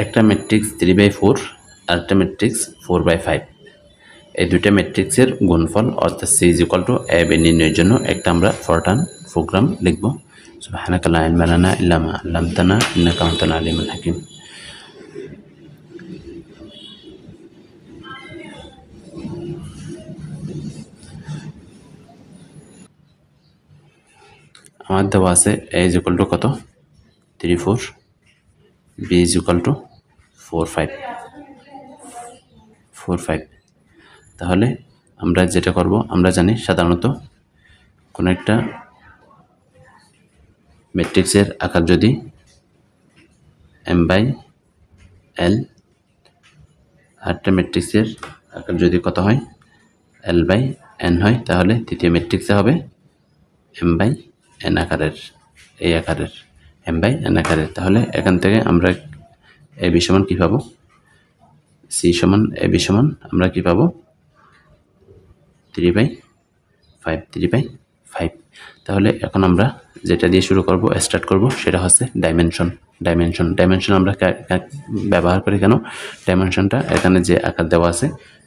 একটা ম্যাট্রিক্স 3/4 আর একটা ম্যাট্রিক্স 4/5, এই দুইটা ম্যাট্রিক্সের গুণফল অর্থাৎ C is equal to A B নির্ণয়ের জন্য একটা আমরা ফরটার্ন প্রোগ্রাম লিখব। সুবহানাকা লা ইলমা লানা ইল্লা মা আল্লামতানা ইন্নাকা আনতাল আলিমুল হাকিম। আমার দেওয়া আছে এ ইজ ইকুয়াল টু কত 3/4, বি ইজ ইকুয়াল টু 4/5। তাহলে আমরা যেটা করব, আমরা জানি সাধারণত কোনো একটা ম্যাট্রিক্সের আকার যদি m/l আর একটা ম্যাট্রিক্সের আকার যদি কত হয় l/n হয়, তাহলে তৃতীয় ম্যাট্রিক্সে হবে m/n আকারের, এই আকারের m/n আকারের। তাহলে এখান থেকে আমরা এ বি সমান কী পাবো, সি সমান এ বি সমান আমরা কী পাবো 3/5। তাহলে এখন আমরা যেটা দিয়ে শুরু করব, স্টার্ট করব, সেটা হচ্ছে ডাইমেনশন আমরা ব্যবহার করি কেন? ডাইমেনশনটা এখানে যে আকার দেওয়া আছে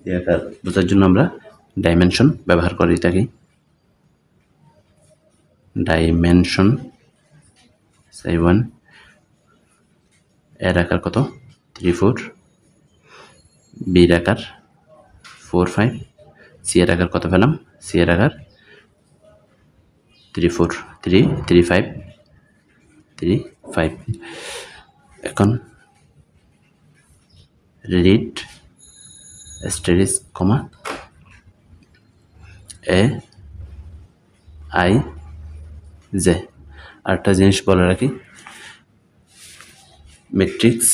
এই আকার বোঝার জন্য আমরা ডাইমেনশন ব্যবহার করি থাকি। ডাইমেনশন 1 এর আকার কত 3/4, বির আকার 4/5, সি এর আকার কত পেলাম, সি এর আকার 3/5। এখন read asterisk comma A I J. আরেকটা জিনিস বলে রাখি, ম্যাট্রিক্স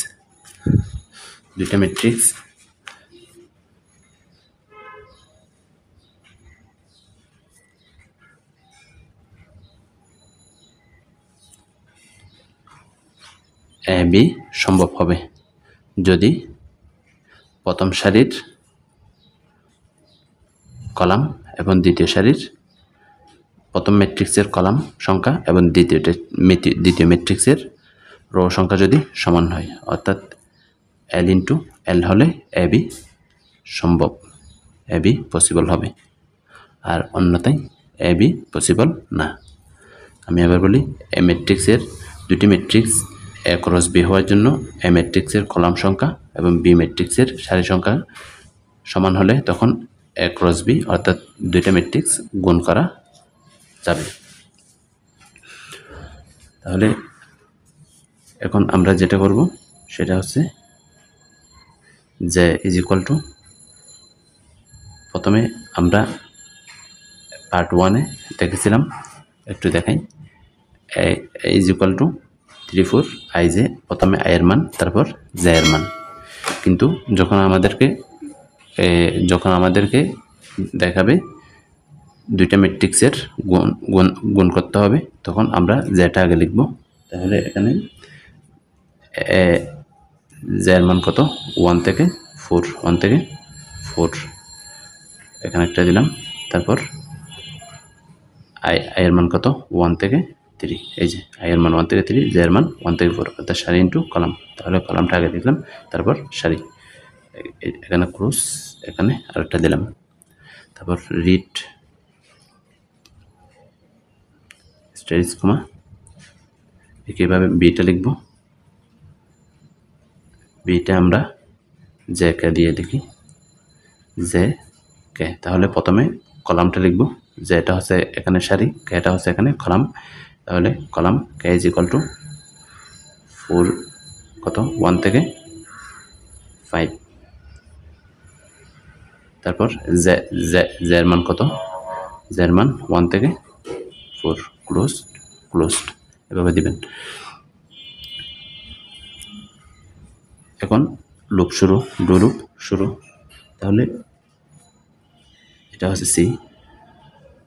দুইটা ম্যাট্রিক্স এ বি সম্ভব হবে যদি প্রথম সারির কলাম এবং দ্বিতীয় সারির প্রথম ম্যাট্রিক্সের কলাম সংখ্যা এবং দ্বিতীয় ম্যাট্রিক্সের রো সংখ্যা যদি সমান হয়, অর্থাৎ এল ইন্টু এল হলে এ বি সম্ভব, এ বি পসিবল হবে, আর অন্যথায় এ বি পসিবল না। আমি আবার বলি, এ ম্যাট্রিক্সের দুটি ম্যাট্রিক্স এ ক্রস বি হওয়ার জন্য এ ম্যাট্রিক্সের কলাম সংখ্যা এবং বি ম্যাট্রিক্সের সারি সংখ্যা সমান হলে তখন এ ক্রস বি অর্থাৎ দুইটা ম্যাট্রিক্স গুণ করা যাবে। তাহলে এখন আমরা যেটা করব সেটা হচ্ছে যে ইজ ইকুয়াল টু, প্রথমে আমরা পার্ট 1-এ দেখেছিলাম, একটু দেখাই। Is equal two 3/4 I J, প্রথমে আই এর মান তারপর জে এর মান। কিন্তু যখন আমাদেরকে দেখাবে দুইটা ম্যাট্রিক্সের গুণ করতে হবে, তখন আমরা জেটা আগে লিখব। তাহলে এখানে জে এর মান কত 1 থেকে 4, এখানে একটা দিলাম। তারপর আই এর মান কত 1 থেকে 3, এই যে আই এর মান 1 থেকে 3, জে এর মান 1 থেকে 4, অর্থাৎ সারি ইন্টু কলাম। তাহলে কলামটা আগে লিখলাম, তারপর সারি, এখানে ক্রস, এখানে আরেকটা দিলাম। তারপর রিড স্টেরিস কমা, একইভাবে বিটা লিখব। বিটা আমরা জে কে দিয়ে লিখি, জে কে। তাহলে প্রথমে কলামটা লিখব, যেটা হচ্ছে এখানে সারি, কেটা হচ্ছে এখানে কলাম। তাহলে column K is equal two 4 কত 1 থেকে 5, তারপর জে এর মান কত, জে এর মান 1 থেকে 4, ক্লোজড এভাবে দিবেন। এখন লুপ শুরু, ডু লুপ শুরু। তাহলে এটা হচ্ছে সি,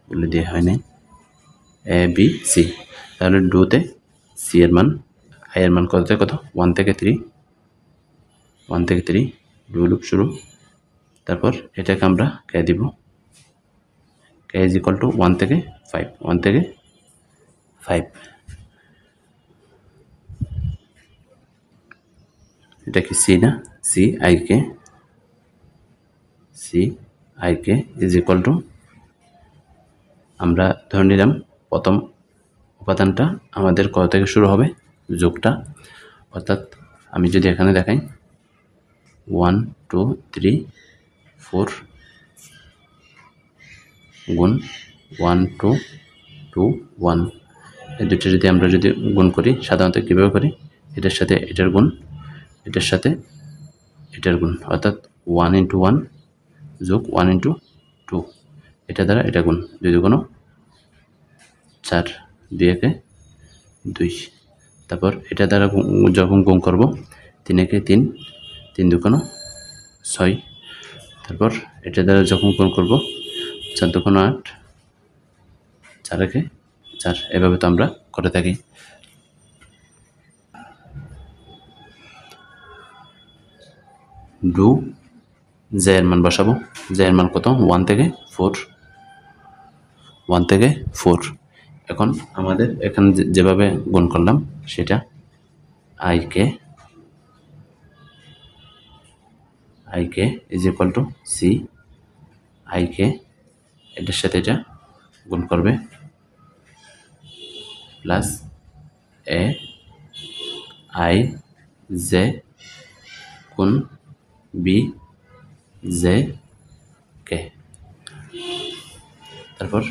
বলে দিয়ে হয় নাই, এ বি সি। তাহলে ডুতে সি এর মান, আই এর মান কত থেকে কত 1 থেকে 3, ডু লুপ শুরু। তারপর এটাকে আমরা কে দিব, কে ইজ ইকুয়াল টু 1 থেকে 5, এটা কি সি না, C I K is equal to, আমরা ধরে নিলাম প্রথম উপাদানটা আমাদের কত থেকে শুরু হবে, যোগটা, অর্থাৎ আমি যদি এখানে দেখাই 1 2 3 4 গুণ 1 2 2 1, এই দুটো যদি আমরা যদি গুণ করি, সাধারণত কীভাবে করি, এটার সাথে এটার গুণ, এটার সাথে এটার গুণ, অর্থাৎ 1 ইন্টু 1 যোগ 1 ইন্টু 2, এটা দ্বারা এটা গুণ, যদি কোনো 4 2 একে 2, তারপর এটা দ্বারা যখন গুণ করব 3 একে 3 3 দুগুণ 6, তারপর এটা দ্বারা যখন গুণ করব 4 দুগুণ 8 4 একে 4, এভাবে তো আমরা করে থাকি। ডু জে এর মান বসাবো, জে এর মান কত, 1 থেকে 4, 1 থেকে 4। এখন আমাদের এখানে যেভাবে গুণ করলাম সেটা I K is equal to C I K, এটার সাথে এটা গুণ করবে প্লাস এ আই জে গুণ বি জে কে, তারপর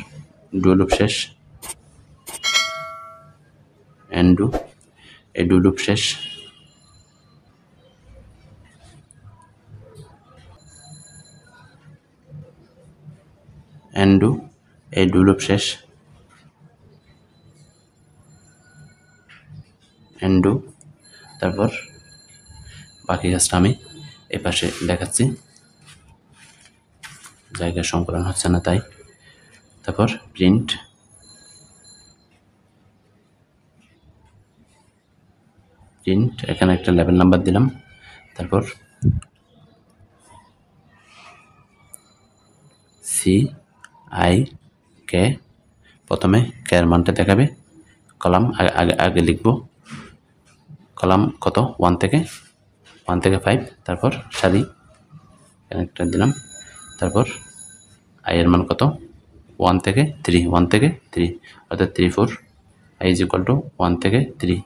ডু লুপ শেষ, এন ডু, এ ডু লুপ শেষ, এন ডু, এ ডু লুপ শেষ, এন ডু, তারপর বাকি কাজটা আমি এই পাশে দেখাচ্ছি, জায়গার সংকলন হচ্ছে না তাই। তারপর প্রিন্ট এখানে একটা লেভেল নাম্বার দিলাম, তারপর সি আই কে, প্রথমে কে এর মানটা দেখাবে, কলাম আগে লিখব, কলাম কত 1 থেকে 5, তারপর সারি এখানে একটা দিলাম, তারপর আই এর মান কত 1 থেকে 3, অর্থাৎ 3 4, আই ইজ ইকুয়াল টু 1 থেকে 3।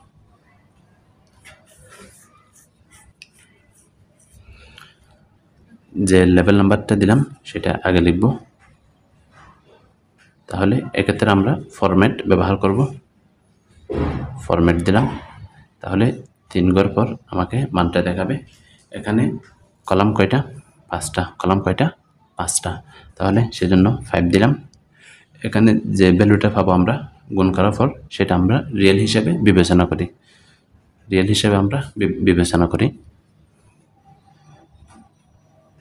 যে লেভেল নাম্বারটা দিলাম সেটা আগে লিখব, তাহলে এক্ষেত্রে আমরা ফরম্যাট ব্যবহার করব, ফরম্যাট দিলাম, তাহলে 3 ঘর পর আমাকে মানটা দেখাবে। এখানে কলাম কয়টা, 5টা, কলাম কয়টা 5টা, তাহলে সেজন্য 5 দিলাম। এখানে যে ভ্যালুটা পাবো আমরা গুণ করার পর সেটা আমরা রিয়েল হিসেবে বিবেচনা করি,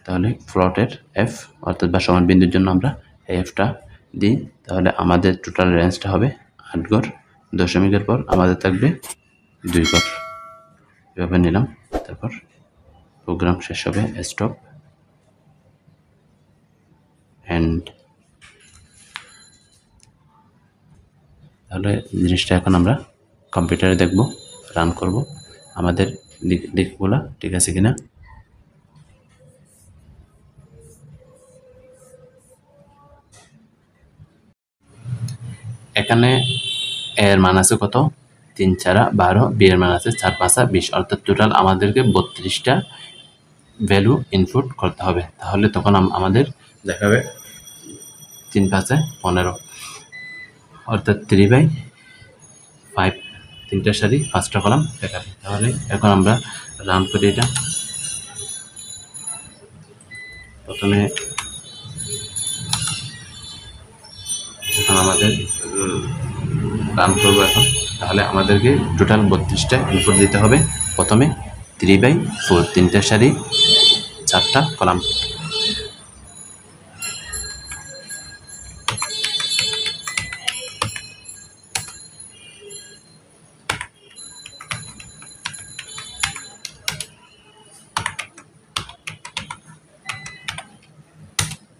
তাহলে প্লটের এফ অর্থাৎ বা সমান বিন্দুর জন্য আমরা এফটা দিই, তাহলে আমাদের টোটাল রেঞ্জটা হবে 8 ঘর, দশমিকের পর আমাদের থাকবে 2 ঘর, এভাবে নিলাম, তারপর প্রোগ্রাম শেষ হবে, স্টপ এন্ড। তাহলে জিনিসটা এখন আমরা কম্পিউটারে দেখব, রান করব, আমাদের দিকগুলা ঠিক আছে কিনা। এখানে এর মান আছে কত, 3 4 12, বি এর মান আছে 4 5 20, অর্থাৎ টোটাল আমাদেরকে 32টা ভ্যালু ইনপুট করতে হবে, তাহলে তখন আমাদের দেখাবে 3 5 15, অর্থাৎ 3/5, 3টা সারি 5টা কলাম দেখাবে। তাহলে এখন আমরা রান করি, এটা প্রথমে এখন আমাদের রান করবো এখন, তাহলে আমাদেরকে টোটাল 32টা ইনপুট দিতে হবে, প্রথমে 3/4, 3টা সারি 4টা কলাম,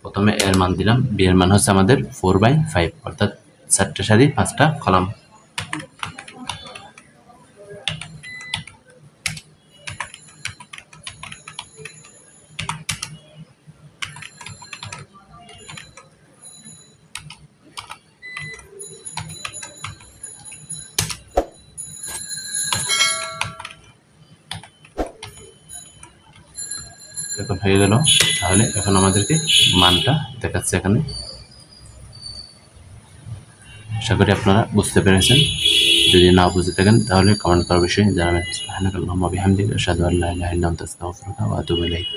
প্রথমে এর মান দিলাম, বি এর মান হচ্ছে আমাদের 4/5, অর্থাৎ 4টা সারি 5টা কলাম, এখন হয়ে গেল। তাহলে এখন আমাদেরকে মানটা দেখাচ্ছে এখানে। আশা করি আপনারা বুঝতে পেরেছেন। যদি না বুঝে থাকেন তাহলে কমেন্ট করার বিষয়ে জানাবেন। সুবহানাকাল্লাহুম্মা বিহামদিকা আশহাদু আল্লা ইলাহা ইল্লা আনতা আস্তাগফিরুকা ওয়া আতুবু ইলাইক।